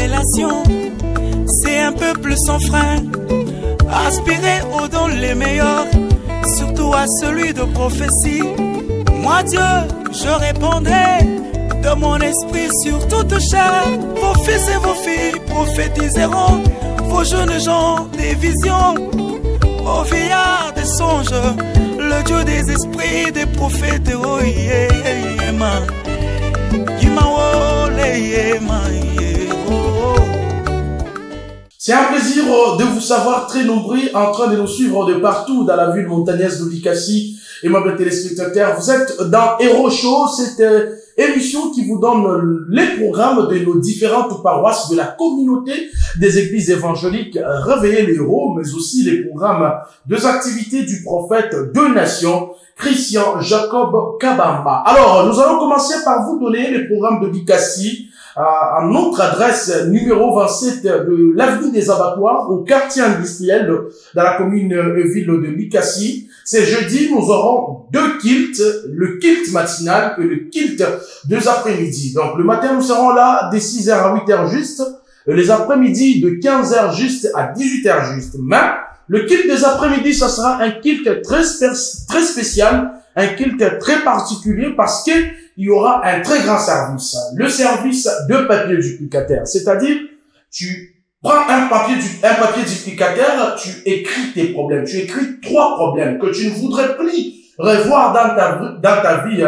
révélation. C'est un peuple sans frein, aspirer aux dons les meilleurs, surtout à celui de prophétie. Moi Dieu, je répondrai de mon esprit sur toute chair. Vos fils et vos filles prophétiseront, vos jeunes gens des visions, vos vieillards des songes, le Dieu des esprits, des prophètes. Oh yeah, yeah, man. C'est un plaisir de vous savoir très nombreux en train de nous suivre de partout dans la ville montagnaise de Likasi. Et moi, mes téléspectateurs, vous êtes dans Hero Show, cette émission qui vous donne les programmes de nos différentes paroisses de la communauté des églises évangéliques Réveiller les héros, mais aussi les programmes des activités du prophète de nation, Christian Jacob Kabamba. Alors, nous allons commencer par vous donner les programmes de Likasi à notre adresse numéro 27 de l'avenue des Abattoirs au quartier industriel dans la commune ville de Likasi. C'est jeudi, nous aurons deux kilts, le kilt matinal et le kilt deux après-midi. Donc le matin, nous serons là de 6h à 8h juste, les après-midi de 15h juste à 18h juste. Mais le kilt des après-midi, ça sera un kilt très spécial, un kilt très particulier parce que il y aura un très grand service. Le service de papier duplicataire. C'est-à-dire, tu prends un papier duplicataire, tu écris tes problèmes. Tu écris 3 problèmes que tu ne voudrais plus revoir dans ta vie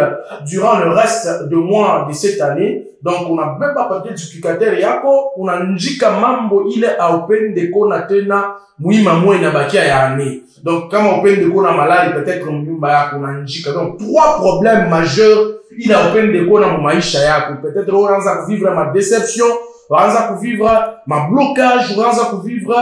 durant le reste de mois de cette année. Donc, on a même pas papier duplicataire. Yako, on a njika mambo ile a open de kona tena muima mwena bakia ya année. Donc, quand on open de kona malade, peut-être mumba yako na njika. Donc, 3 problèmes majeurs il a open de kona mu maisha yako. Peut-être on vivre ma déception, on vivre ma blocage, on vivre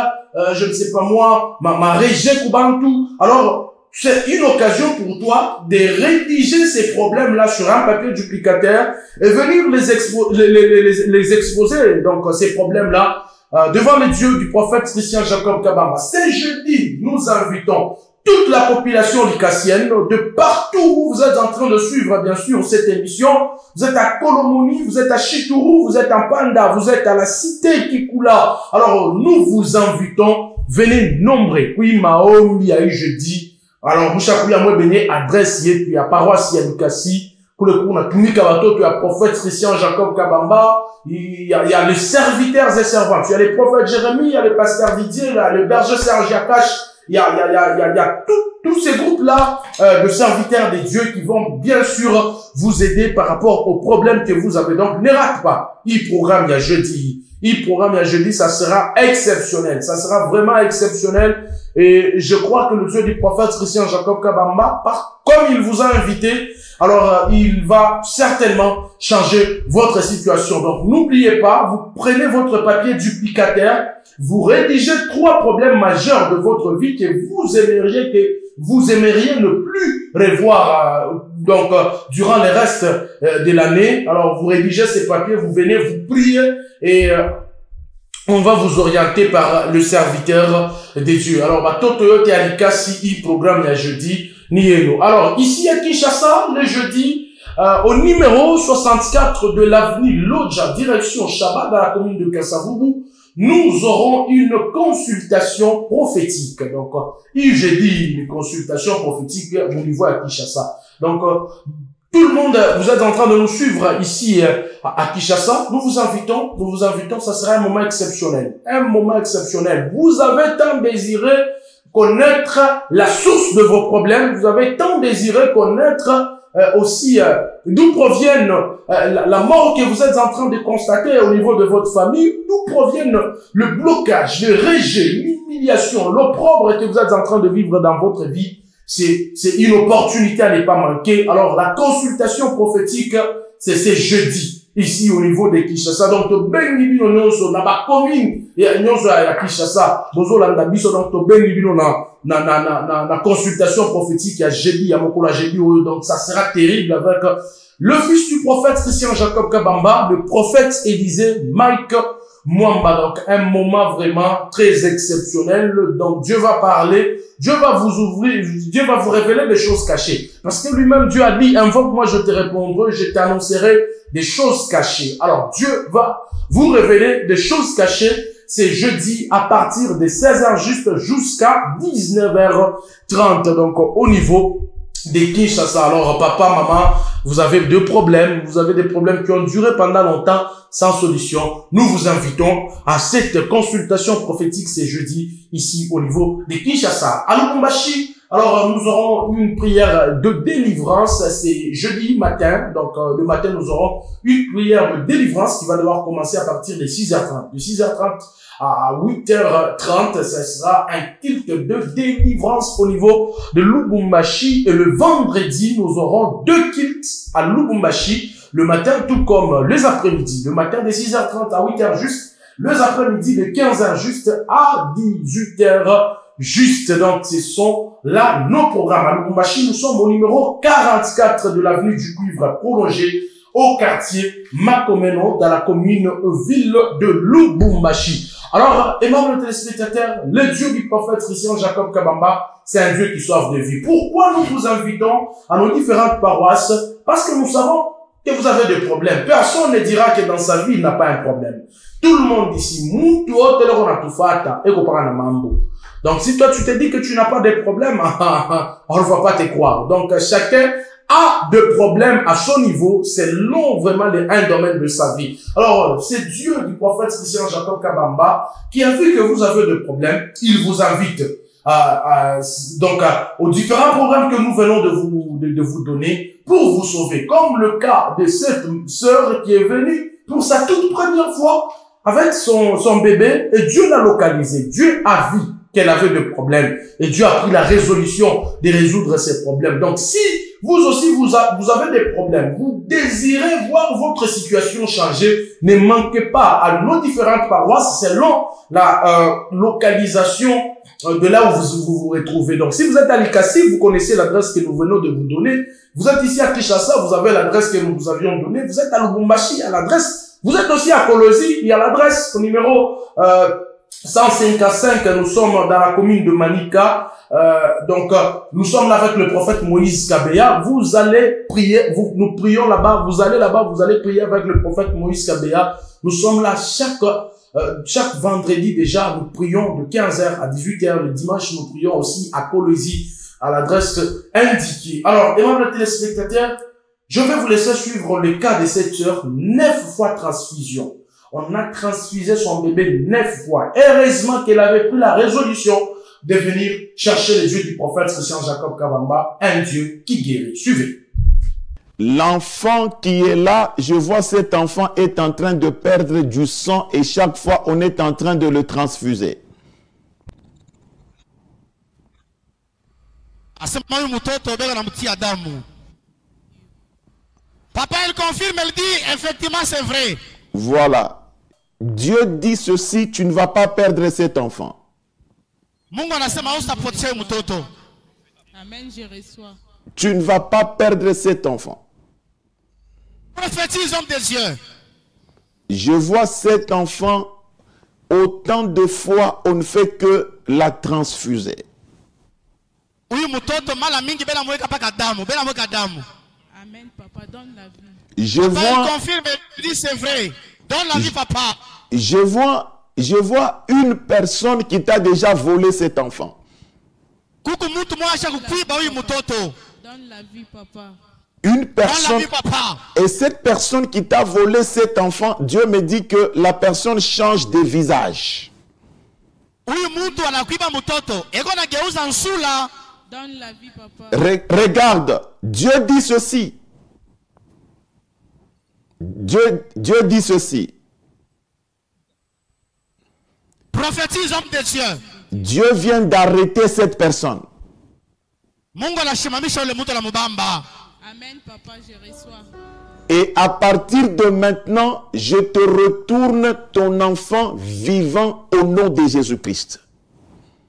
je ne sais pas moi, ma rejet kubantu. Alors, c'est une occasion pour toi de rédiger ces problèmes-là sur un papier duplicataire et venir les exposer, donc ces problèmes-là, devant les dieux du prophète Christian Jacob Kabamba. C'est jeudi, nous invitons toute la population likassienne de partout où vous êtes en train de suivre, bien sûr, cette émission. Vous êtes à Kolomoni, vous êtes à Chitourou, vous êtes en Panda, vous êtes à la cité Kikula. Alors, nous vous invitons, venez nombreux. Oui, Maombi, a eu jeudi. Alors, Mouchakouli a moi béni adresse yé, puis à paroisse Likasi, pour le coup, on a tout mis Kabato, puis à prophète Christian Jacob Kabamba, il y a les serviteurs et servantes, il y a les prophètes Jérémie, il y a les pasteurs Didier, il y a le berger Serge Yakash, il y a tous ces groupes-là, de serviteurs des dieux qui vont bien sûr vous aider par rapport aux problèmes que vous avez. Donc, ne rate pas. Il programme, il y a jeudi. Ça sera exceptionnel. Ça sera vraiment exceptionnel. Et je crois que le Dieu du prophète Christian Jacob Kabamba, comme il vous a invité, alors il va certainement changer votre situation. Donc n'oubliez pas, vous prenez votre papier duplicataire, vous rédigez 3 problèmes majeurs de votre vie que vous aimeriez ne plus revoir durant le reste de l'année. Alors vous rédigez ces papiers, vous venez, vous priez et on va vous orienter par le serviteur des dieux. Alors, Totoyote Alikasi, il programme le jeudi, Nieno. Alors, ici à Kinshasa, le jeudi, au numéro 64 de l'avenue Lodja, direction Chaba, dans la commune de Kassavubu, nous aurons une consultation prophétique. Donc, jeudi, une consultation prophétique au niveau à Kinshasa. Donc, tout le monde, vous êtes en train de nous suivre ici à Kinshasa. Nous vous invitons, ça sera un moment exceptionnel. Un moment exceptionnel. Vous avez tant désiré connaître la source de vos problèmes. Vous avez tant désiré connaître aussi d'où proviennent la mort que vous êtes en train de constater au niveau de votre famille, d'où proviennent le blocage, le rejet, l'humiliation, l'opprobre que vous êtes en train de vivre dans votre vie. C'est une opportunité à ne pas manquer. Alors, la consultation prophétique, c'est jeudi, ici au niveau de Kinshasa. Donc, bengi bino nyonso, na ba commune, nyonso ya Kinshasa, bozo landa biso, donc, bengi bino na consultation prophétique, ya jeudi, ya mokola jeudi, donc, ça sera terrible avec le fils du prophète Christian Jacob Kabamba, le prophète Élisée Mike Mwamba. Donc, un moment vraiment très exceptionnel. Donc, Dieu va parler, Dieu va vous ouvrir, Dieu va vous révéler des choses cachées. Parce que lui-même, Dieu a dit, invoque-moi, je te répondrai, je t'annoncerai des choses cachées. Alors, Dieu va vous révéler des choses cachées. C'est jeudi à partir de 16h juste jusqu'à 19h30. Donc, au niveau des Kinshasa. Alors, papa, maman, vous avez deux problèmes. Vous avez des problèmes qui ont duré pendant longtemps sans solution. Nous vous invitons à cette consultation prophétique. C'est jeudi ici au niveau des Kinshasa. À Lubumbashi, alors nous aurons une prière de délivrance. C'est jeudi matin. Donc, le matin, nous aurons une prière de délivrance qui va devoir commencer à partir de 6h30. De 6h30 à 8h30, ça sera un culte de délivrance au niveau de Lubumbashi. Et le vendredi, nous aurons deux cultes à Lubumbashi. Le matin, tout comme les après-midi. Le matin de 6h30 à 8h juste. Les après-midi de 15h juste à 18h juste. Donc, ce sont là nos programmes. À Lubumbashi, nous sommes au numéro 44 de l'avenue du Cuivre prolongé au quartier Makomeno dans la commune ville de Lubumbashi. Alors, aimables téléspectateurs, le Dieu du prophète Christian Jacob Kabamba, c'est un Dieu qui sauve des vies. Pourquoi nous vous invitons à nos différentes paroisses? Parce que nous savons que vous avez des problèmes. Personne ne dira que dans sa vie, il n'a pas un problème. Tout le monde ici, donc si toi tu te dis que tu n'as pas de problème, on ne va pas te croire. Donc chacun a des problèmes à son niveau, c'est long vraiment un domaine de sa vie. Alors, c'est Dieu du prophète Christian Jacob Kabamba qui a vu que vous avez des problèmes, il vous invite aux différents programmes que nous venons de vous donner pour vous sauver. Comme le cas de cette sœur qui est venue pour sa toute première fois avec son bébé et Dieu l'a localisé. Dieu a vu qu'elle avait des problèmes et Dieu a pris la résolution de résoudre ces problèmes. Donc, si vous aussi, vous avez des problèmes, vous désirez voir votre situation changer, ne manquez pas à nos différentes paroisses selon la localisation de là où vous vous retrouvez. Donc, si vous êtes à Likasi, vous connaissez l'adresse que nous venons de vous donner. Vous êtes ici à Kinshasa, vous avez l'adresse que nous vous avions donnée. Vous êtes à Lubumbashi, à l'adresse. Vous êtes aussi à Kolosi, il y a l'adresse au numéro 155, nous sommes dans la commune de Manika. Nous sommes là avec le prophète Moïse Kabeya. Vous allez prier, nous prions là-bas, vous allez là-bas, vous allez prier avec le prophète Moïse Kabeya. Nous sommes là chaque vendredi déjà, nous prions de 15h à 18h. Le dimanche, nous prions aussi à Kolosi, à l'adresse indiquée. Alors, aimables téléspectateurs, je vais vous laisser suivre le cas de cette sœur, 9 fois transfusion. On a transfusé son bébé 9 fois. Heureusement qu'elle avait pris la résolution de venir chercher le Dieu du prophète Christian Jacob Kabamba, un Dieu qui guérit. Suivez. L'enfant qui est là, je vois cet enfant est en train de perdre du sang et chaque fois on est en train de le transfuser. Papa, elle confirme, elle dit, effectivement c'est vrai. Voilà. Dieu dit ceci, tu ne vas pas perdre cet enfant. Amen, je reçois. Tu ne vas pas perdre cet enfant. Prophétise, homme des yeux. Je vois cet enfant, autant de fois on ne fait que la transfuser. Amen, papa, donne la vie. Je papa, vois, elle confirme, elle dit c'est vrai. Donne la vie, papa. Je vois une personne qui t'a déjà volé cet enfant. Donne la vie, papa. Une personne, et cette personne qui t'a volé cet enfant, Dieu me dit que la personne change de visage. Donne la vie, papa. Regarde, Dieu dit ceci. Dieu dit ceci. Prophétise, homme de Dieu. Dieu vient d'arrêter cette personne. Amen, papa, je reçois. Et à partir de maintenant, je te retourne ton enfant vivant au nom de Jésus-Christ.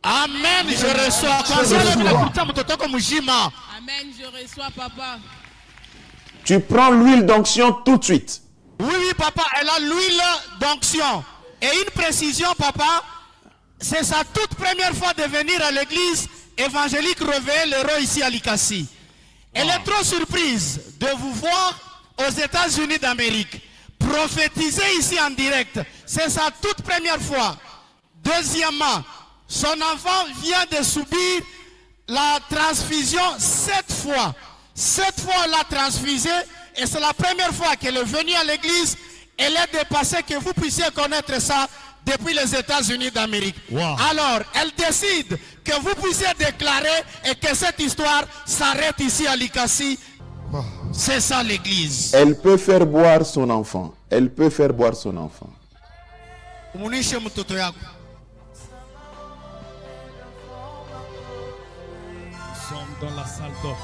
Amen, je reçois. Amen, je reçois, papa. Tu prends l'huile d'onction tout de suite. Oui, papa, elle a l'huile d'onction. Et une précision, papa, c'est sa toute première fois de venir à l'église évangélique Réveil l'Héros ici à Likasi. Elle est trop surprise de vous voir aux États-Unis d'Amérique. Prophétiser ici en direct, c'est sa toute première fois. Deuxièmement, son enfant vient de subir la transfusion 7 fois. 7 fois elle l'a transfusé et c'est la première fois qu'elle est venue à l'église. Elle est dépassée, que vous puissiez connaître ça depuis les États-Unis d'Amérique. Wow. Alors, elle décide que vous puissiez déclarer et que cette histoire s'arrête ici à Likasi. C'est ça l'église. Elle peut faire boire son enfant. Elle peut faire boire son enfant. Umunishe mtoto yako. Nous sommes dans la salle d'op.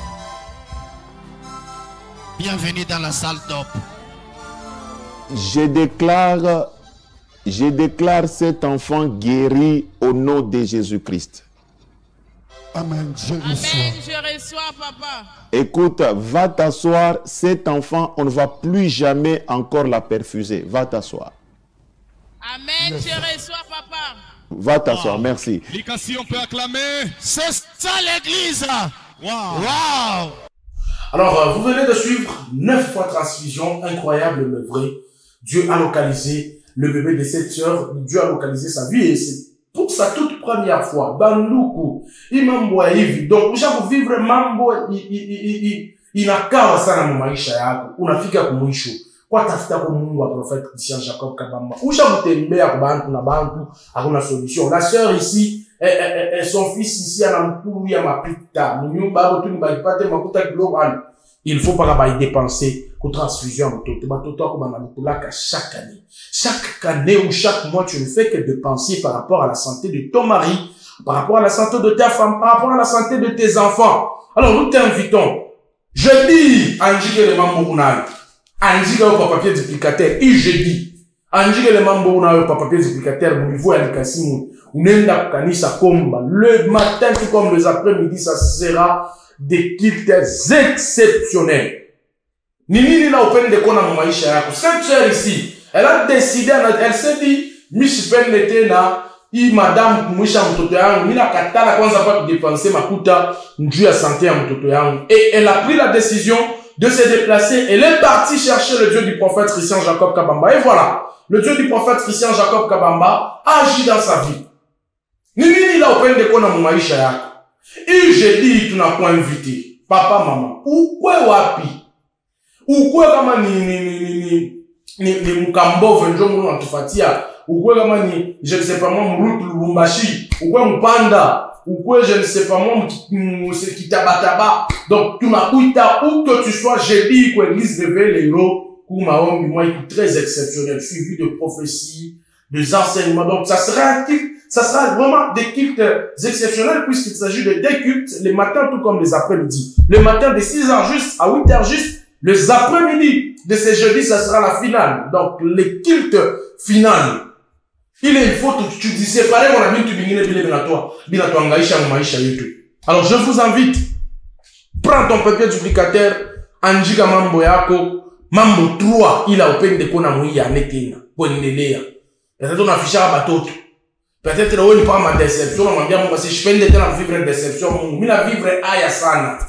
Bienvenue dans la salle d'op. Je déclare cet enfant guéri au nom de Jésus-Christ. Amen. Je reçois. Amen, je reçois, papa. Écoute, va t'asseoir. Cet enfant, on ne va plus jamais encore la perfuser. Va t'asseoir. Amen, je reçois, papa. Va t'asseoir, merci. Likasi, on peut acclamer. C'est ça l'église. Wow. Wow. Alors, vous venez de suivre 9 fois transfusion, incroyable mais vrai. Dieu a localisé le bébé de cette sœur, Dieu a localisé sa vie et c'est pour sa toute première fois. Banduku, imambo hivi. Donc, ushaku vivre mambo inakawa sana mu maisha yako. Unafika kumwisho. Kwa tafuta kwa Mungu wa prophète Christian Jacob Kabamba. Ushaku tembea kwa bantu na bantu, hakuna solution. La sœur ici, son fils ici a mkuru ya mapita. Mnyumba hapo tu ni balipate makuta kidogo ana. Il faut pas y dépenser pour transfusion. Chaque année. Chaque année ou chaque mois, tu ne fais que de penser par rapport à la santé de ton mari, par rapport à la santé de ta femme, par rapport à la santé de tes enfants. Alors, nous t'invitons. Je dis, Anjike le mambo unayo. Anjike le papier duplicateur. Et je dis, Anjike le mambo unayo papier duplicateur. Au niveau à l'ikasimu. Unenda kanisa komba. Le matin, tout comme les après-midi, ça sera des cultes exceptionnels. Nini na open de kona mu maisha yako. Cette sœur ici, elle a décidé, elle s'est dit, misipende tena, madame kumwisha mtoto yangu, mina katala kwanza pa dépenser makuta njuu ya santé ya mtoto yangu. Et elle a pris la décision de se déplacer. Elle est partie chercher le Dieu du prophète Christian Jacob Kabamba. Et voilà, le Dieu du prophète Christian Jacob Kabamba agit dans sa vie. Nini na open de kona mu maisha yako. Et je dis, tu n'as pas invité. Papa, maman. Ou quoi wapi? Ou quoi kama ni Mukambo, venjo munu antufatia. Ou quoi kama ni, je ne sais pas moi, Mourout Lubumbashi. Ou quoi Mpanda. Ou quoi, je ne sais pas moi, Kitabataba. Donc, tu n'as pas où que tu sois, je dis, quoi, l'église de Véléro, ou Mahom, moi, très exceptionnel, suivi de prophéties, des enseignements. Donc, ça sera vraiment des cultes exceptionnels puisqu'il s'agit de des cultes les matins tout comme les après-midi. Le matin de 6h juste à 8h juste, les après-midi de ce jeudi, ça sera la finale. Donc, les cultes finales. Il faut que tu dis séparer mon ami, tu bingine bile angaisha mu maisha yetu. Alors, je vous invite, prends ton papier duplicateur, anjika mambo yako, mambo 3, il a open de kona mui ya netena, ponelea. Peut-être on affiche à batoto. Peut-être on n'est pas ma déception, on m'a dit, moi, si je fais vivre une déception, mais la vivre aya sana.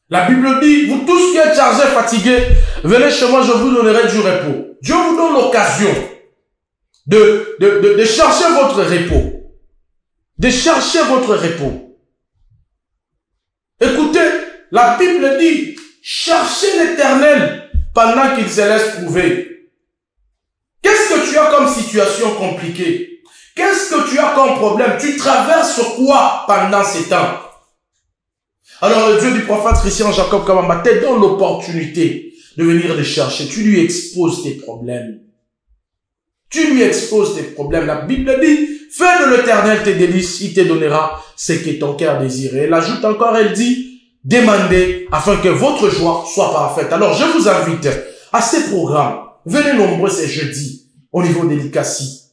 La Bible dit, vous tous qui êtes chargés, fatigués, venez chez moi, je vous donnerai du repos. Dieu vous donne l'occasion de chercher votre repos. De chercher votre repos. Écoutez, la Bible dit, cherchez l'Éternel pendant qu'il se laisse trouver. Qu'est-ce que tu as comme situation compliquée? Qu'est-ce que tu as comme problème? Tu traverses quoi pendant ces temps? Alors le Dieu du prophète Christian Jacob Kabamba te donne l'opportunité de venir le chercher. Tu lui exposes tes problèmes. Tu lui exposes tes problèmes. La Bible dit, fais de l'Éternel tes délices, il te donnera ce que ton cœur désire. Elle ajoute encore, elle dit, demandez afin que votre joie soit parfaite. Alors je vous invite à ces programmes. Venez nombreux ces jeudis au niveau de Likasi.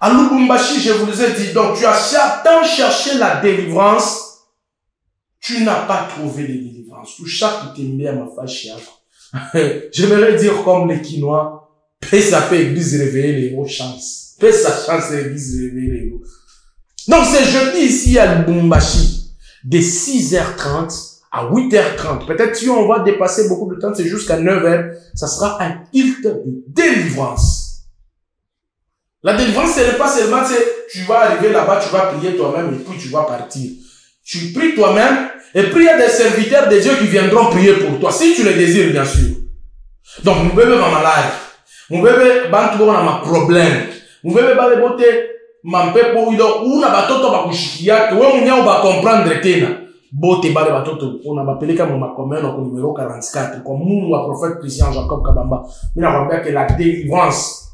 À Lubumbashi, je vous ai dit, donc tu as tant cherché la délivrance, tu n'as pas trouvé de délivrance. Tout chaque t'aimait à ma fâche. J'aimerais dire comme les Quinois, Paix sa paix, église réveillée, les héros chance. Paix sa chance, l'église réveillée, les héros. Donc c'est jeudi ici à Lubumbashi, de 6h30 à 8h30. Peut-être si on va dépasser beaucoup de temps, c'est jusqu'à 9h. Ça sera un culte de délivrance. La délivrance, ce n'est pas seulement, tu vas arriver là-bas, tu vas prier toi-même et puis tu vas partir. Tu pries toi-même et puis il y a des serviteurs de Dieu qui viendront prier pour toi, si tu le désires, bien sûr. Donc, mon bébé va malade. Mon bébé va avoir un problème. Mon bébé va le botter. Mampe po ido una batoto bakushikia que wewe mwenyewe ba comprendre tena bote bale batoto on abapeleka mu makomeno ko numéro 44 kwa Mungu wa prophète Christian Jacob Kabamba. Mina kwambia que la délivrance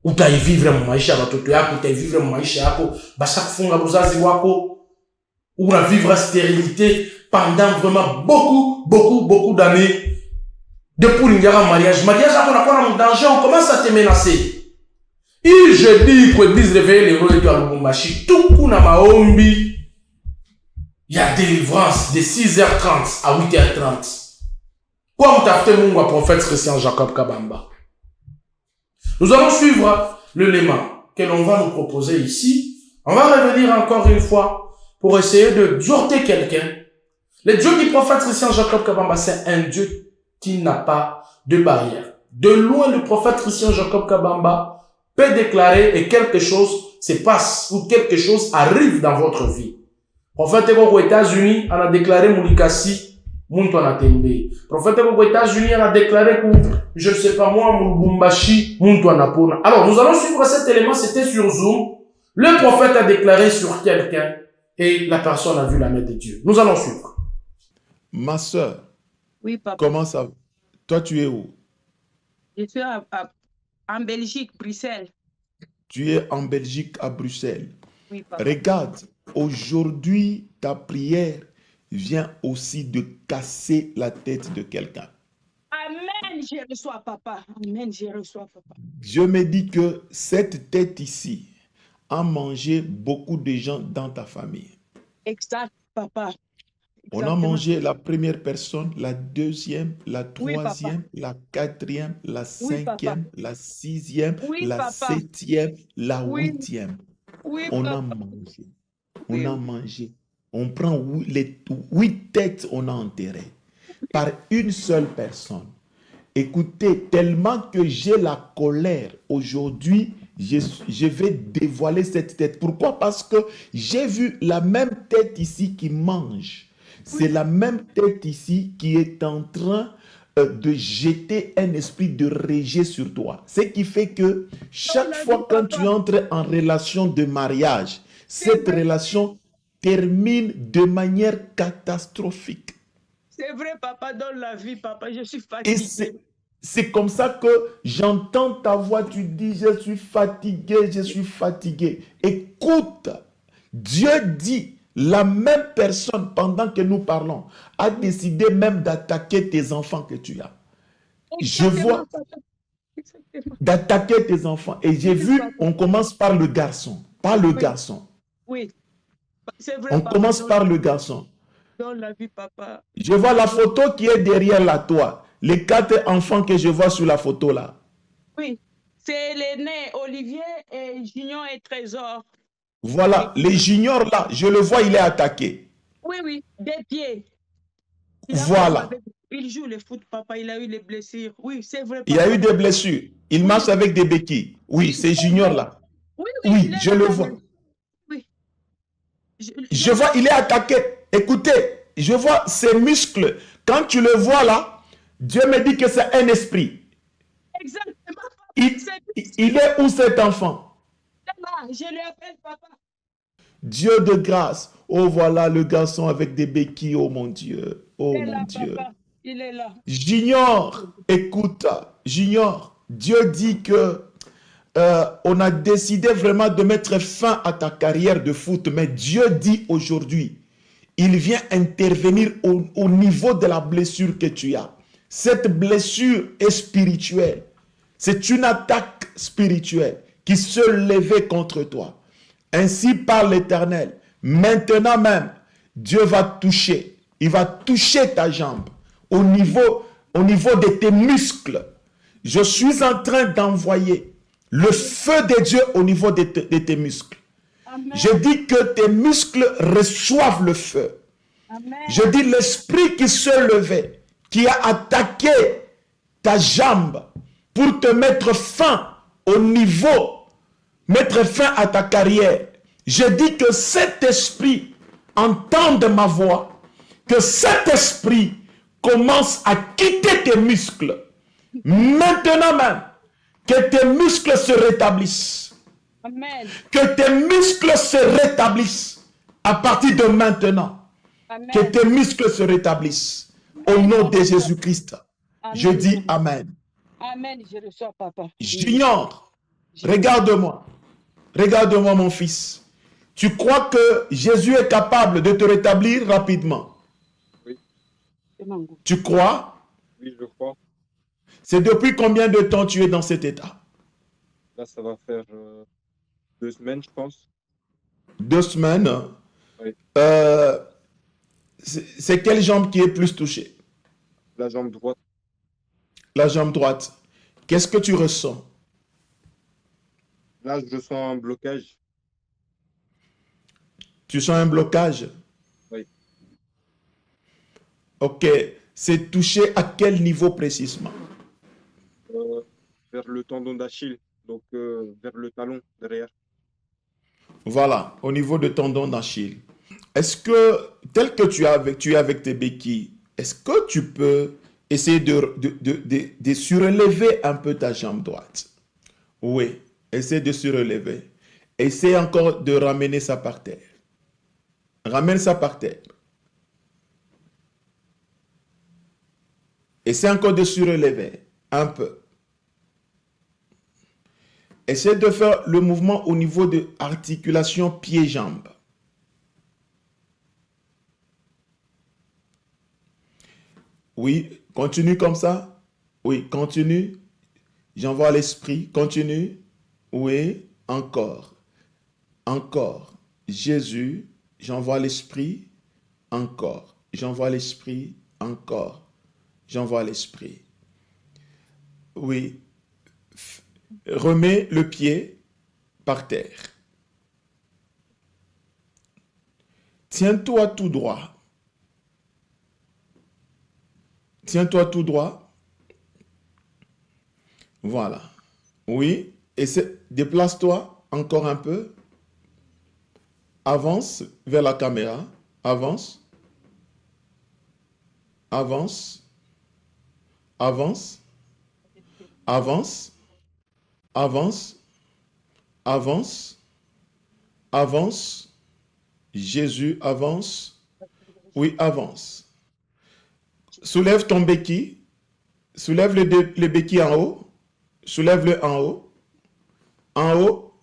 utaivivre mu maisha batoto yako, utaivivre mu maisha yako, basa kufunga buzazi wako, una vivre stérilité pendant vraiment beaucoup d'années. Depuis l'ingara mariage yako nakuwa na danger, on commence à te menacer. Il je dis que l'église réveillée les rois à Lubumbashi, tout kuna maombi, il y a délivrance de 6h30 à 8h30. Comme t'as fait mon prophète Christian Jacob Kabamba. Nous allons suivre le léma que l'on va nous proposer ici. On va revenir encore une fois pour essayer de exhorter quelqu'un. Le Dieu du prophète Christian Jacob Kabamba, c'est un Dieu qui n'a pas de barrière. De loin, le prophète Christian Jacob Kabamba peut déclarer et quelque chose se passe ou quelque chose arrive dans votre vie. Prophète aux États-Unis, on a déclaré Moulikasi, Muntu Anatembe. Prophète aux États-Unis, on a déclaré que, je ne sais pas moi, Lubumbashi, Muntu Anapona. Alors, nous allons suivre cet élément, c'était sur Zoom. Le prophète a déclaré sur quelqu'un et la personne a vu la main de Dieu. Nous allons suivre. Ma soeur, oui, papa. Comment ça? Toi, tu es où? Je suis en Belgique, Bruxelles. Tu es en Belgique, à Bruxelles. Oui, papa. Regarde, aujourd'hui, ta prière vient aussi de casser la tête de quelqu'un. Amen, je reçois, papa. Amen, je reçois, papa. Je me dis que cette tête ici a mangé beaucoup de gens dans ta famille. Exact, papa. On a mangé la première personne, la deuxième, la troisième, la quatrième, la cinquième, la sixième, la septième, la huitième. On a mangé. On a mangé. On prend les 8 têtes, on a enterré par une seule personne. Écoutez, tellement que j'ai la colère aujourd'hui, je vais dévoiler cette tête. Pourquoi? Parce que j'ai vu la même tête ici qui mange. C'est la même tête ici qui est en train de jeter un esprit de rejet sur toi. Ce qui fait que chaque fois quand tu entres en relation de mariage, cette relation termine de manière catastrophique. C'est vrai, papa, dans la vie, papa, je suis fatigué. Et c'est comme ça que j'entends ta voix, tu dis, je suis fatigué, je suis fatigué. Écoute, Dieu dit, la même personne, pendant que nous parlons, a décidé même d'attaquer tes enfants que tu as. Je vois d'attaquer tes enfants. Et j'ai vu, on commence par le garçon. Par le garçon. Oui. C'est vrai, on commence par le garçon. Dans la vie, papa. Je vois la photo qui est derrière là, toi. Les 4 enfants que je vois sur la photo là. Oui. C'est l'aîné, Olivier, et Junior et Trésor. Voilà, les juniors là, je le vois, il est attaqué. Oui, oui, des pieds. Voilà. Il joue le foot, papa, il a eu les blessures. Oui, c'est vrai. Papa. Il a eu des blessures. Il marche avec des béquilles. Oui, c'est junior là. Oui, je le vois. Oui. Je vois, il est attaqué. Écoutez, je vois ses muscles. Quand tu le vois là, Dieu me dit que c'est un esprit. Exactement. Il est où cet enfant? Je l'appelle papa. Dieu de grâce. Oh, voilà le garçon avec des béquilles. Oh mon Dieu. Oh mon Dieu. Papa. Il est là. Junior, écoute, Junior, Dieu dit que on a décidé vraiment de mettre fin à ta carrière de foot. Mais Dieu dit aujourd'hui, il vient intervenir au niveau de la blessure que tu as. Cette blessure est spirituelle. C'est une attaque spirituelle qui se levait contre toi. Ainsi parle l'Éternel. Maintenant même, Dieu va toucher. Il va toucher ta jambe au niveau de tes muscles. Je suis en train d'envoyer le feu de Dieu au niveau de tes muscles. Amen. Je dis que tes muscles reçoivent le feu. Amen. Je dis l'esprit qui se levait, qui a attaqué ta jambe pour te mettre fin au niveau, mettre fin à ta carrière. Je dis que cet esprit entende ma voix, que cet esprit commence à quitter tes muscles. Maintenant même, que tes muscles se rétablissent. Amen. Que tes muscles se rétablissent à partir de maintenant. Amen. Que tes muscles se rétablissent. Au nom de Jésus-Christ, Amen. je dis Amen. Amen, je reçois, papa. J'ignore. Regarde-moi. Regarde-moi, mon fils. Tu crois que Jésus est capable de te rétablir rapidement? Oui. Tu crois? Oui, je crois. C'est depuis combien de temps tu es dans cet état? Là, ça va faire 2 semaines, je pense. 2 semaines? Oui. C'est quelle jambe qui est plus touchée? La jambe droite. La jambe droite. Qu'est-ce que tu ressens? Là, je sens un blocage. Tu sens un blocage? Oui. Ok. C'est touché à quel niveau précisément? Vers le tendon d'Achille, donc vers le talon derrière. Voilà, au niveau de tendon d'Achille. Est-ce que, tel que tu es avec tes béquilles, est-ce que tu peux essayer de surélever un peu ta jambe droite? Oui, essaie de surélever. Essaie encore de ramener ça par terre. Ramène ça par terre. Essaie encore de surélever un peu. Essaie de faire le mouvement au niveau de l'articulation pied-jambe. Oui, continue comme ça. Oui, continue. J'envoie l'esprit. Continue. Oui, encore. Encore. Jésus, j'envoie l'esprit. Encore. J'envoie l'esprit. Encore. J'envoie l'esprit. Oui. Remets le pied par terre. Tiens-toi tout droit. Tiens-toi tout droit. Voilà. Oui. Et déplace-toi encore un peu. Avance vers la caméra. Avance. Avance. Avance. Avance. Avance. Avance. Avance. Jésus, avance. Oui, avance. Soulève ton béquille. Soulève le béquille en haut. Soulève-le en haut. En haut.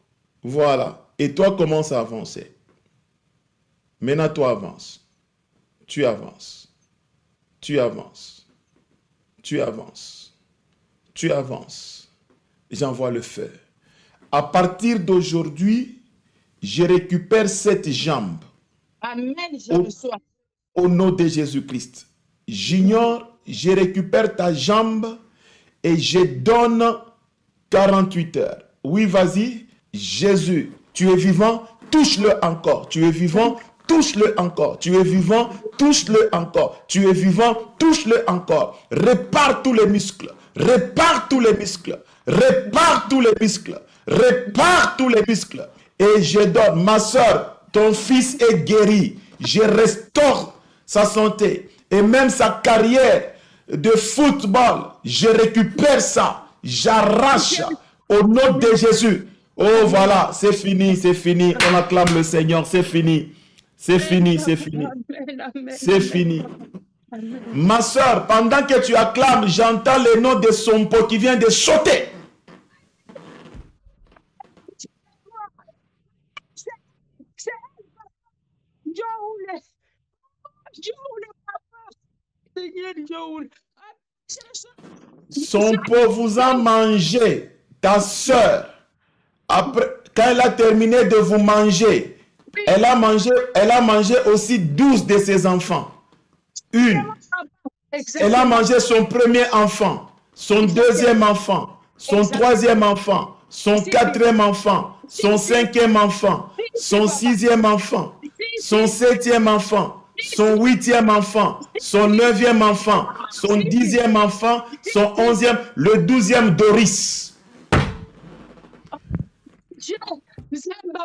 Voilà. Et toi, commence à avancer. Maintenant, toi, avance. Tu avances. Tu avances. Tu avances. Tu avances. J'envoie le feu. À partir d'aujourd'hui, je récupère cette jambe. Amen, je reçois. Au nom de Jésus-Christ. J'ignore, je récupère ta jambe et je donne 48 heures. Oui, vas-y. Jésus, tu es vivant, touche-le encore. Tu es vivant, touche-le encore. Tu es vivant, touche-le encore. Tu es vivant, touche-le encore. Répare tous les muscles. Répare tous les muscles. Répare tous les muscles. Répare tous les muscles. Et je donne, ma soeur, ton fils est guéri. Je restaure sa santé. Et même sa carrière de football. Je récupère ça. J'arrache au nom de Jésus. Oh voilà, c'est fini, c'est fini. On acclame le Seigneur, c'est fini. C'est fini, c'est fini. C'est fini. Ma soeur, pendant que tu acclames, j'entends le nom de Sompo qui vient de sauter. Sompo vous a mangé, ta soeur. Après, quand elle a terminé de vous manger, elle a mangé aussi 12 de ses enfants. Elle a mangé son premier enfant, son deuxième enfant, son troisième enfant, son quatrième enfant, son cinquième enfant, son sixième enfant, son septième enfant, son huitième enfant, son neuvième enfant, son dixième enfant, son onzième, le 12e Doris.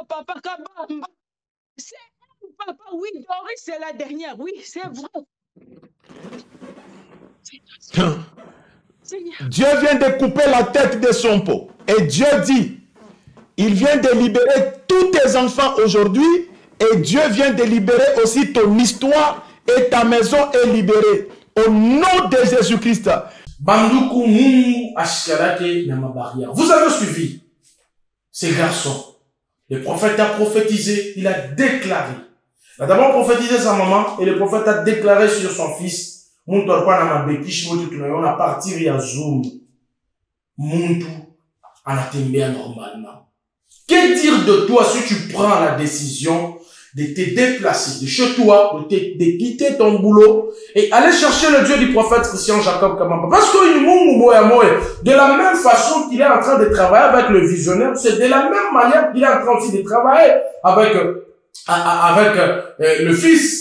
Papa Kabamba. C'est papa, oui, Doris, c'est la dernière, oui, c'est vrai. Dieu vient de couper la tête de son pot. Et Dieu dit, il vient de libérer tous tes enfants aujourd'hui. Et Dieu vient de libérer aussi ton histoire. Et ta maison est libérée. Au nom de Jésus-Christ. Vous avez suivi ces garçons. Le prophète a prophétisé, il a déclaré. Il a d'abord prophétisé sa maman et le prophète a déclaré sur son fils. On a parti à Zoom. Muntu anatembea normalement. Que dire de toi si tu prends la décision de te déplacer de chez toi, de quitter ton boulot et aller chercher le Dieu du prophète Christian Jacob Kabamba? Parce que de la même façon qu'il est en train de travailler avec le visionnaire, c'est de la même manière qu'il est en train aussi de travailler avec le fils.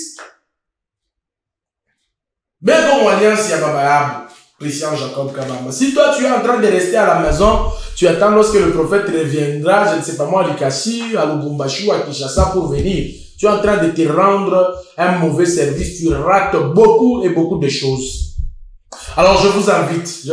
Mais bon, alliance Yababayab, Christian Jacob Kabamba. Si toi tu es en train de rester à la maison, tu attends lorsque le prophète reviendra, je ne sais pas moi, à Likasi, à Lubumbashi, à Kinshasa pour venir. Tu es en train de te rendre un mauvais service, tu rates beaucoup et beaucoup de choses. Alors je vous invite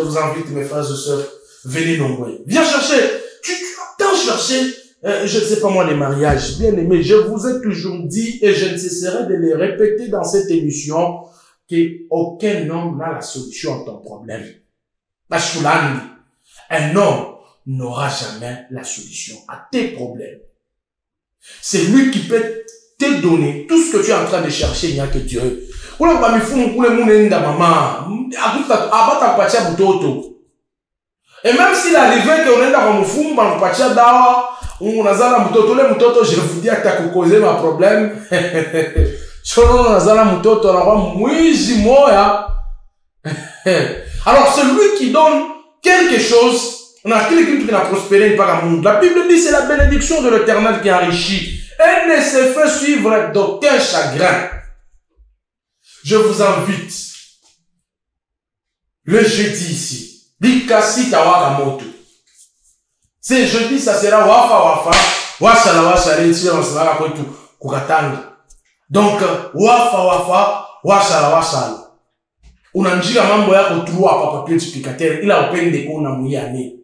mes frères et sœurs, venez nombreux. Viens chercher, tu attends chercher, je ne sais pas moi, les mariages, bien aimés. Je vous ai toujours dit et je ne cesserai de les répéter dans cette émission qu'aucun homme n'a la solution à ton problème. Un homme n'aura jamais la solution à tes problèmes. C'est lui qui peut te donner tout ce que tu es en train de chercher, il n'y a que Dieu. Et même s'il arrivait qu'on est dans mon fou, je vous dis à ta causer ma problème. Alors, celui qui donne quelque chose, on a quelqu'un qui n'a prospéré par amour. La Bible dit c'est la bénédiction de l'Éternel qui enrichit. Elle ne se fait suivre d'aucun chagrin. Je vous invite, le jeudi ici, Likasi Tawakamoto. C'est jeudi, ça sera Wafa, Washala, Washala, Kukatanga. Donc, Wafa, Washala. Unanjika mambo yako tuwa papa pia tupikatere ila upende kuona muyane.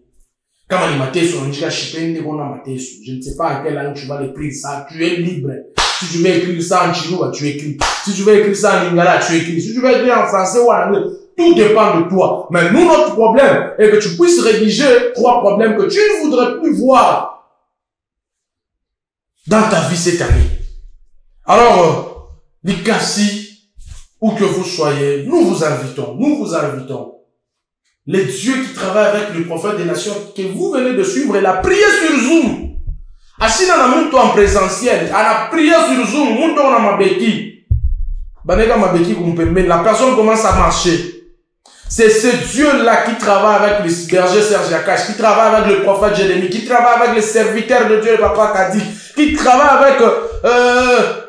Kama ni mateso unanjika shipende kuona mateso. Je ne sais pas à quelle langue tu vas l'écrire ça, tu es libre. Si tu veux écrire ça en chinois, tu écris. Si tu veux écrire ça en lingala, tu écris. Si tu veux écrire en français ou en anglais, tout dépend de toi. Mais nous, notre problème est que tu puisses rédiger 3 problèmes que tu ne voudrais plus voir dans ta vie cette année. Alors, Likasi, où que vous soyez, nous vous invitons, les dieux qui travaillent avec le prophète des nations, que vous venez de suivre, il a prié sur Zoom. Asina na muntu en présentiel, elle a prié sur Zoom, muntu na mabeki. Banega mabeki kumpembe, la personne commence à marcher. C'est ce Dieu-là qui travaille avec le berger Serge Akash, qui travaille avec le prophète Jérémie, qui travaille avec les serviteurs de Dieu, le papa Kadi, qui travaille avec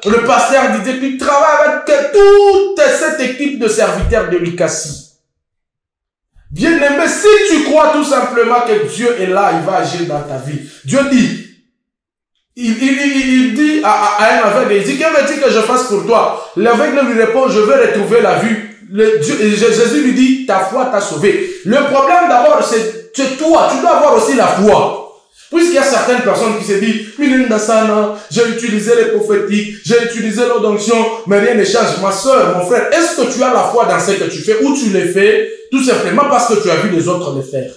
le pasteur Didier, qui travaille avec toute cette équipe de serviteurs de Likasi. Bien aimé, si tu crois tout simplement que Dieu est là, il va agir dans ta vie. Dieu dit, il dit à un aveugle, il dit, qu'est-ce que tu veux que je fasse pour toi? L'aveugle lui répond, je veux retrouver la vue. Jésus lui dit, ta foi t'a sauvé. Le problème d'abord, c'est toi, tu dois avoir aussi la foi. Puisqu'il y a certaines personnes qui se disent, j'ai utilisé les prophétiques, j'ai utilisé l'onction, mais rien ne change. Ma soeur, mon frère, est-ce que tu as la foi dans ce que tu fais ou tu le fais tout simplement parce que tu as vu les autres le faire?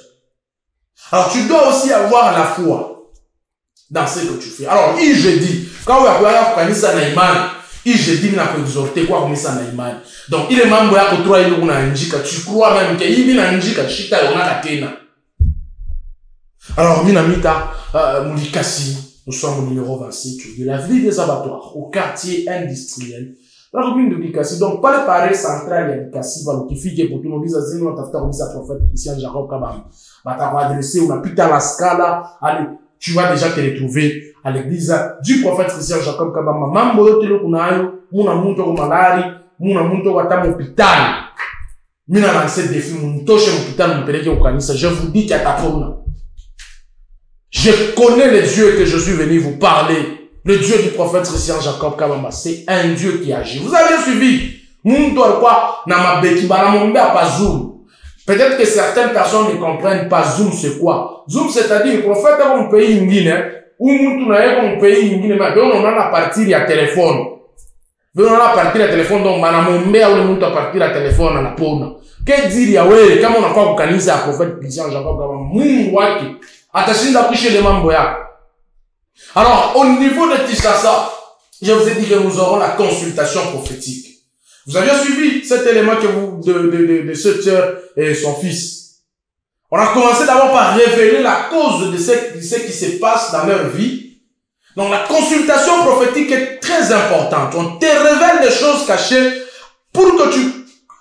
Alors tu dois aussi avoir la foi dans ce que tu fais. Alors, je dis, quand vous avez ça naïman, je dis, exhorter quoi comme ça naïman. Donc, il est membre de toi, tu crois même que il est nanjika, chita, on a la. Alors, Minamita, Moulikasi, nous sommes au numéro 26 de l'avenue des abattoirs, au quartier industriel La commune de Likasi, donc pas le pareil central de Likasi, qui fait que pour tout le monde, disait, nous, on t'a fait prophète Christian Jacob Kabam. Bah, t'as adressé, on a pu à la scala, allez, tu vas déjà te retrouver à l'église du prophète Christian Jacob Kabam. Mambo, telo kunayo, muna muntu ko malari, muna muntu ko ata hôpital. Mina lancé défi, mon touche hôpital, mon peleke au kanisa. Je vous dis qu'il y a ta faune. Je connais le Dieu que je suis venu vous parler. Le Dieu du prophète Christian Jacob Kabamba, c'est un Dieu qui agit. Vous avez suivi. Peut-être que certaines personnes ne comprennent pas Zoom, c'est quoi. Zoom, c'est-à-dire le prophète dans un pays indien, ou un pays indien, mais on a la partie à téléphone. On a la partie à téléphone, donc on a la partie à téléphone à la pone. Qu'est-ce dire, Yahweh, comme on a pas organisé le prophète Christian Jacob Kabamba, attention d'accoucher les membres. Alors, au niveau de Tishasa, je vous ai dit que nous aurons la consultation prophétique. Vous avez suivi cet élément que vous, de cette sœur et son fils. On a commencé d'abord par révéler la cause de ce qui se passe dans leur vie. Donc, la consultation prophétique est très importante. On te révèle des choses cachées pour que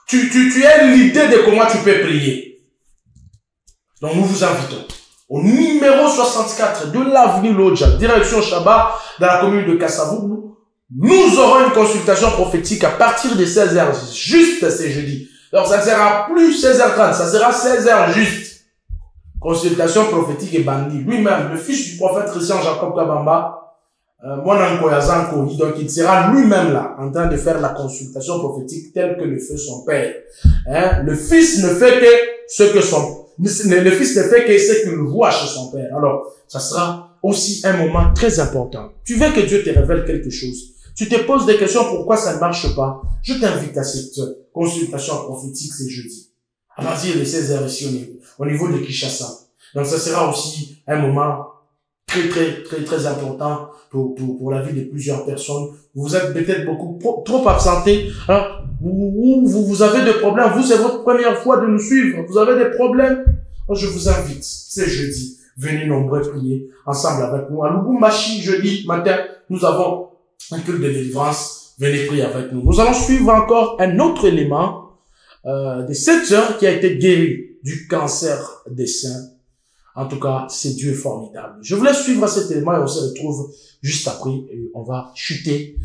tu aies l'idée de comment tu peux prier. Donc, nous vous invitons au numéro 64 de l'avenue Lodja, direction Chaba, dans la commune de Kassavoubou. Nous aurons une consultation prophétique à partir de 16h, juste ce jeudi. Alors, ça ne sera plus 16h30, ça sera 16h juste. Consultation prophétique et bandit. Lui-même, le fils du prophète Christian Jacob Kabamba, donc il sera lui-même là, en train de faire la consultation prophétique telle que le fait son père. Hein? Le fils ne fait que ce que le fils ne fait que ce qu'il voit chez son père. Alors, ça sera aussi un moment très important. Tu veux que Dieu te révèle quelque chose. Tu te poses des questions pourquoi ça ne marche pas. Je t'invite à cette consultation prophétique ce jeudi. À partir de 16h ici au niveau de Kinshasa. Donc, ça sera aussi un moment très important pour la vie de plusieurs personnes. Vous êtes peut-être beaucoup trop absentés, hein, vous avez des problèmes. Vous, c'est votre première fois de nous suivre. Vous avez des problèmes. Je vous invite, c'est jeudi. Venez nombreux prier ensemble avec nous. À Lubumbashi, jeudi matin, nous avons un culte de délivrance. Venez prier avec nous. Nous allons suivre encore un autre élément de cette sœur qui a été guérie du cancer des seins. En tout cas, c'est Dieu formidable. Je vous laisse suivre cet élément et on se retrouve juste après. Et on va chuter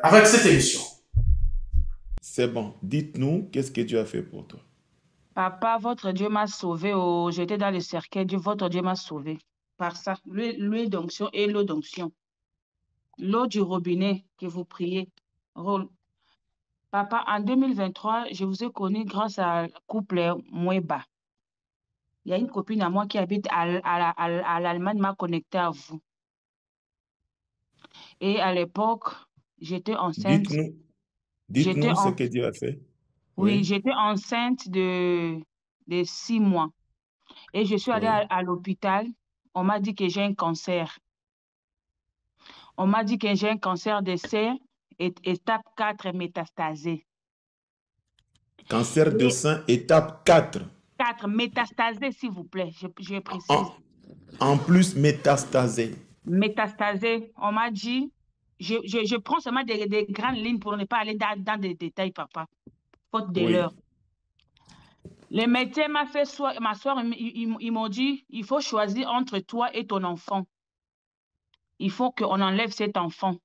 avec cette émission. C'est bon. Dites-nous, qu'est-ce que Dieu a fait pour toi? Papa, votre Dieu m'a sauvé. J'étais dans le cercueil. Votre Dieu m'a sauvé. Par ça, l'huile d'onction et l'eau d'onction. L'eau du robinet que vous priez. Papa, en 2023, je vous ai connu grâce à couple Moueba. Il y a une copine à moi qui habite à l'Allemagne, m'a connecté à vous. Et à l'époque, j'étais enceinte. Dites-nous ce que Dieu a fait. Oui, j'étais enceinte de 6 mois. Et je suis allée à l'hôpital. On m'a dit que j'ai un cancer. On m'a dit que j'ai un cancer des seins, étape 4 métastasé. Cancer de sein, étape 4. 4 métastasé, s'il vous plaît, je précise. En plus, métastasé. Métastasé, on m'a dit, je prends seulement des grandes lignes pour ne pas aller dans des détails, papa, faute de l'heure. Les médecins m'ont fait m'asseoir, ils m'ont dit, il faut choisir entre toi et ton enfant. Il faut qu'on enlève cet enfant.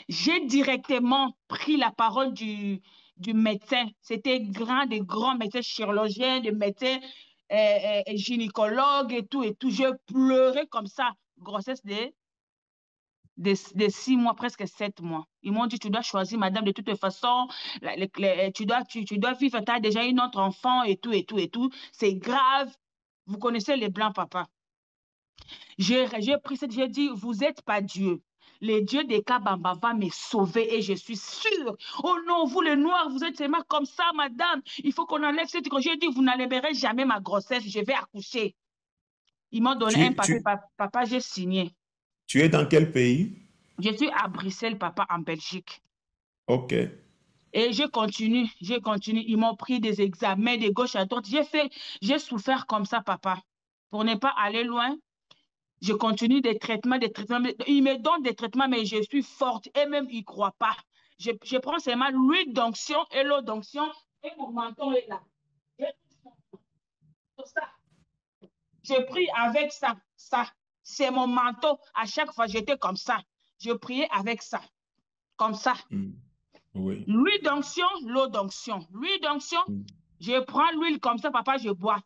J'ai directement pris la parole du médecin. C'était des grands médecins chirurgiens, des médecins gynécologues et tout. Je pleurais comme ça. Grossesse de 6 mois, presque 7 mois. Ils m'ont dit, tu dois choisir, madame, de toute façon. Tu dois vivre, tu as déjà une autre enfant et tout. C'est grave. Vous connaissez les Blancs, papa. J'ai pris cette, j'ai dit, vous n'êtes pas Dieu. Le Dieu des Kabamba va me sauver et je suis sûre. Oh non, vous les Noirs, vous êtes seulement comme ça, madame. Il faut qu'on enlève cette... J'ai dit, vous n'enlèverez jamais ma grossesse, je vais accoucher. Ils m'ont donné un papier, papa, j'ai signé. Tu es dans quel pays? Je suis à Bruxelles, papa, en Belgique. Ok. Et je continue. Ils m'ont pris des examens de gauche à droite. J'ai souffert comme ça, papa. Pour ne pas aller loin, je continue des traitements. Ils me donnent des traitements, mais je suis forte. Et même, ils ne croient pas. Je prends seulement l'huile d'onction et l'eau d'onction et mon menton est là. Ça. Je prie avec ça. C'est mon manteau. À chaque fois, j'étais comme ça. Je priais avec ça. Comme ça. Oui. L'huile d'onction, l'eau d'onction. L'huile d'onction, je prends l'huile comme ça, papa, je bois.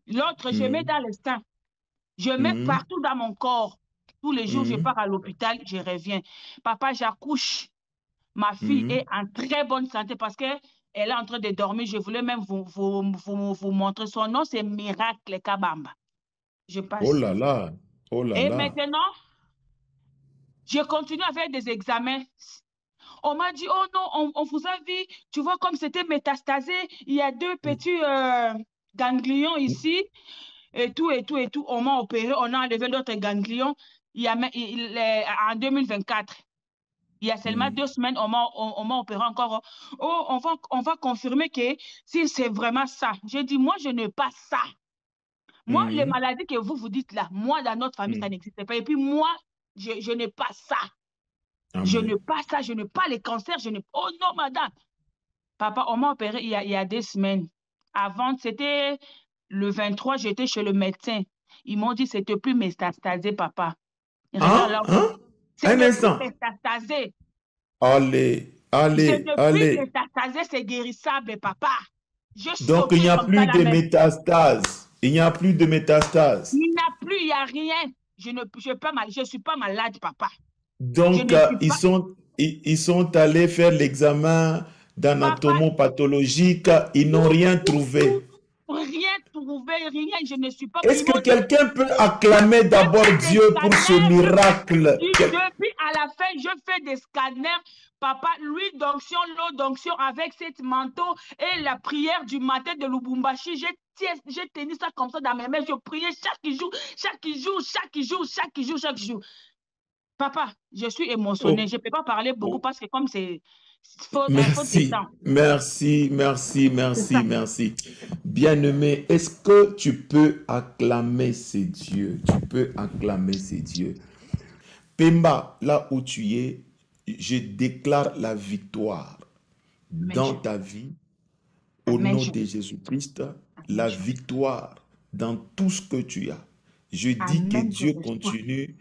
L'autre, je mets dans le sein. Je mets partout dans mon corps. Tous les jours, je pars à l'hôpital, je reviens. Papa, j'accouche. Ma fille est en très bonne santé parce qu'elle est en train de dormir. Je voulais même vous montrer son nom. C'est Miracle Kabamba. Je passe. Oh là là. Oh là Et là. maintenant, je continue à faire des examens. On m'a dit, oh non, on vous a vu. Tu vois comme c'était métastasé. Il y a 2 petits ganglions ici. Et tout. On m'a opéré. On a enlevé l'autre ganglion. En 2024. Il y a seulement 2 semaines, on m'a opéré encore. Oh, on va confirmer que si c'est vraiment ça. J'ai dit, moi, je n'ai pas ça. Moi, les maladies que vous dites là, moi, dans notre famille, ça n'existe pas. Et puis moi, je n'ai pas ça. Amen. Je n'ai pas ça, je n'ai pas les cancers, je n'ai pas... Oh non, madame. Papa, on m'a opéré il y a 2 semaines. Avant, c'était le 23, j'étais chez le médecin. Ils m'ont dit, c'était plus métastasé, papa. Un instant. Métastasé. Allez. Métastasé, c'est guérissable, papa. Donc, il n'y a plus de métastases. Il n'y a plus de métastases. Il n'y a plus, il n'y a rien. Je ne suis pas malade, papa. Donc, ils sont allés faire l'examen d'anatomopathologique. Ils n'ont rien trouvé. Rien trouvé, rien. Je ne suis pas... Est-ce que quelqu'un peut acclamer d'abord Dieu pour ce miracle? Depuis à la fin, je fais des scanners. Papa, l'huile d'onction, l'eau d'onction avec cette manteau et la prière du matin de Lubumbashi, j'ai tenu ça comme ça dans mes mains. Je priais chaque jour. Papa, je suis émotionnée. Je ne peux pas parler beaucoup parce que comme c'est... Merci. Bien-aimé, est-ce que tu peux acclamer ces dieux? Pemba, là où tu es, je déclare la victoire dans ta vie, au nom de Jésus-Christ, la victoire dans tout ce que tu as. Je dis que Dieu continue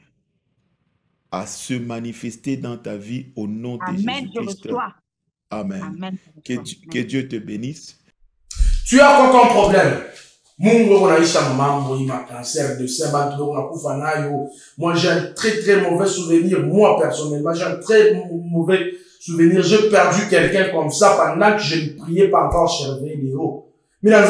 à se manifester dans ta vie au nom de Jésus-Christ. Amen. Que Dieu te bénisse. Tu as quoi comme problème? Moi, j'ai un très mauvais souvenir. Moi, personnellement, j'ai un très mauvais souvenir. J'ai perdu quelqu'un comme ça pendant que je ne priais pas encore chez Léo. Depuis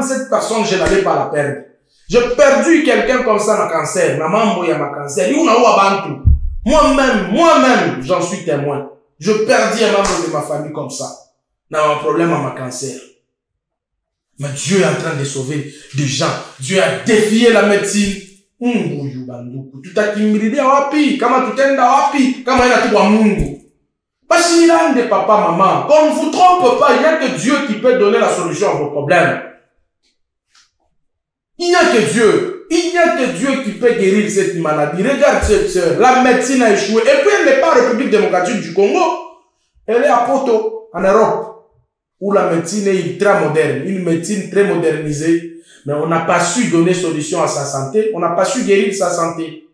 cette personne, je n'allais pas la perdre. J'ai perdu quelqu'un comme ça dans le cancer. Moi-même, j'en suis témoin. Je perdis un membre de ma famille comme ça. Dans un problème à ma cancer. Mais Dieu est en train de sauver des gens. Dieu a défié la médecine. Tu t'as kimbridi à wapi. Kama tutenda wapi. Kama ina tuwa mungu. Parce qu'il y a des papas, maman. Qu'on ne vous trompe pas. Il n'y a que Dieu qui peut donner la solution à vos problèmes. Il n'y a que Dieu qui peut guérir cette maladie. Regarde cette sœur. La médecine a échoué. Et puis elle n'est pas en République démocratique du Congo. Elle est à Porto, en Europe. Où la médecine est ultra moderne. Une médecine très modernisée. Mais on n'a pas su donner solution à sa santé. On n'a pas su guérir sa santé.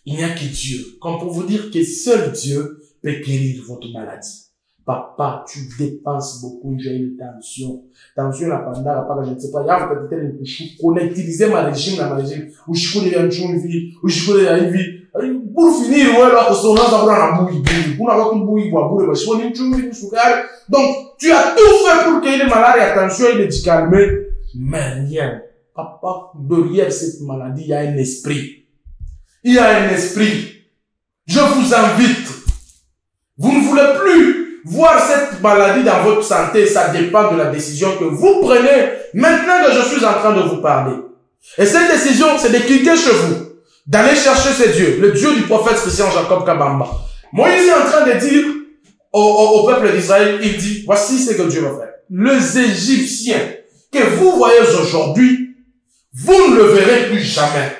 Il n'y a que Dieu. Comme pour vous dire que seul Dieu peut guérir votre maladie. Papa, tu dépenses beaucoup, j'ai une tension. Tension, la panda, papa, je ne sais pas. Il y a peut-être qu'on a utilisé ma régime, où je connais une vie, où je connais une vie. Pour finir, ouais, là, on a un bouillie. On a un bouillie, donc, tu as tout fait pour qu'il y ait des malades et attention, il est dit calmer. Mais rien. Papa, derrière cette maladie, il y a un esprit. Il y a un esprit. Je vous invite. Vous ne voulez plus voir cette maladie dans votre santé, ça dépend de la décision que vous prenez maintenant que je suis en train de vous parler. Et cette décision, c'est de cliquer chez vous, d'aller chercher ce Dieu, le Dieu du prophète Christian Jacob Kabamba. Moïse est en train de dire au peuple d'Israël, il dit, voici ce que Dieu va faire. Les Égyptiens que vous voyez aujourd'hui, vous ne le verrez plus jamais.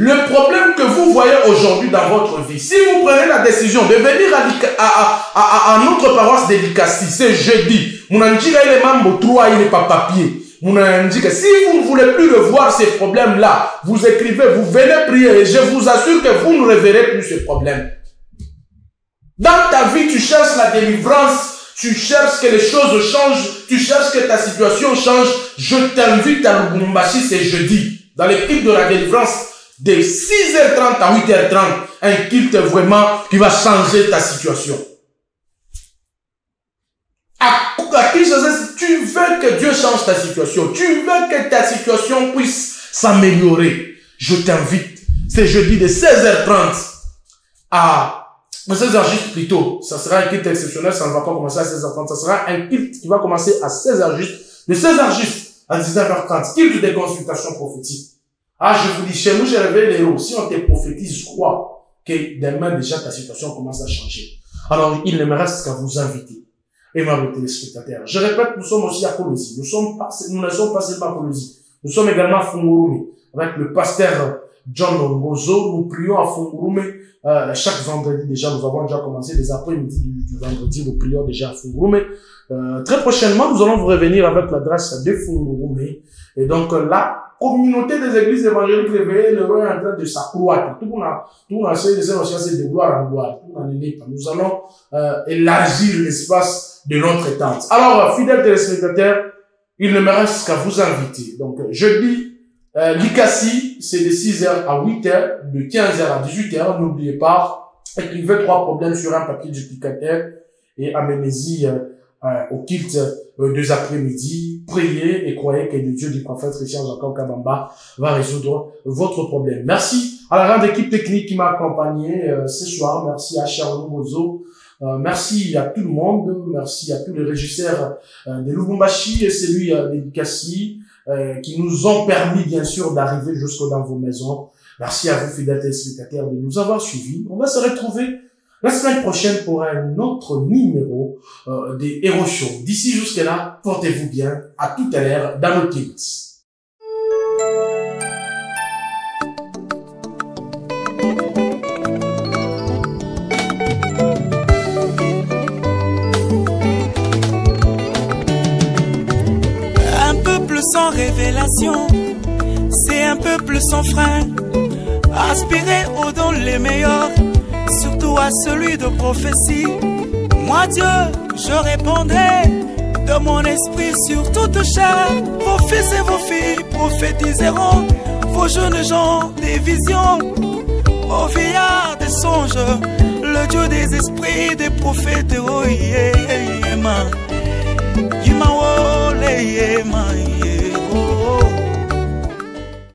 Le problème que vous voyez aujourd'hui dans votre vie, si vous prenez la décision de venir à notre paroisse de l'Ikasi, c'est jeudi. Mounandjika il est membre 3, il n'est pas papier. Mounandjika, si vous ne voulez plus revoir ces problèmes-là, vous écrivez, vous venez prier et je vous assure que vous ne reverrez plus ces problèmes. Dans ta vie, tu cherches la délivrance, tu cherches que les choses changent, tu cherches que ta situation change. Je t'invite à Lubumbashi, c'est jeudi, dans l'équipe de la délivrance, de 6h30 à 8h30, un culte vraiment qui va changer ta situation. À qui tu veux que Dieu change ta situation, tu veux que ta situation puisse s'améliorer, je t'invite. C'est jeudi de 16h30 à 16h juste plus tôt. Ça sera un culte exceptionnel, ça ne va pas commencer à 16h30, ça sera un culte qui va commencer à 16h juste, de 16h juste à 19h30, culte de consultation prophétique. Ah, je vous dis, chez nous, j'ai révélé les héros. Si on te prophétise, je crois que demain, déjà, ta situation commence à changer. Alors, il ne me reste qu'à vous inviter. Aimables téléspectateurs. Je répète, nous sommes aussi à Kolosi. Nous ne sommes pas seulement à Kolosi. Nous sommes également à Fungurume. Avec le pasteur John Ngozo, nous prions à Fungurume. Chaque vendredi, déjà, nous avons déjà commencé les après-midi du vendredi. Nous prions déjà à Fungurume. Très prochainement, nous allons vous revenir avec l'adresse de Fungurume. Et donc, la communauté des églises évangéliques réveillées, le roi est en train de s'accroître. Tout le monde a essayé de gloire en gloire. Nous allons élargir l'espace de notre tente. Alors, fidèles téléspectateurs, il ne me reste qu'à vous inviter. Donc, jeudi, l'Ikasi, c'est de 6h à 8h, de 15h à 18h. N'oubliez pas, écrivez 3 problèmes sur un papier duplicateur et amenez-y au culte des après-midi. Priez et croyez que le Dieu du prophète Christian Jacob Kabamba va résoudre votre problème. Merci à la grande équipe technique qui m'a accompagné ce soir. Merci à Charles Mozo. Merci à tout le monde. Merci à tous les régisseurs de Lubumbashi et celui de l'Ikasi qui nous ont permis bien sûr d'arriver jusque dans vos maisons. Merci à vous fidèles téléspectateurs de nous avoir suivis. On va se retrouver la semaine prochaine pour un autre numéro des Héros Show. D'ici jusque-là, portez-vous bien. À tout à l'heure dans nos kids. Un peuple sans révélation, c'est un peuple sans frein. Aspirer aux dons les meilleurs, surtout à celui de prophétie. Moi Dieu, je répondrai de mon esprit sur toute chair. Vos fils et vos filles prophétiseront, vos jeunes gens des visions, vos vieillards des songes, le Dieu des esprits des prophètes. Oh yeah, yeah, yeah,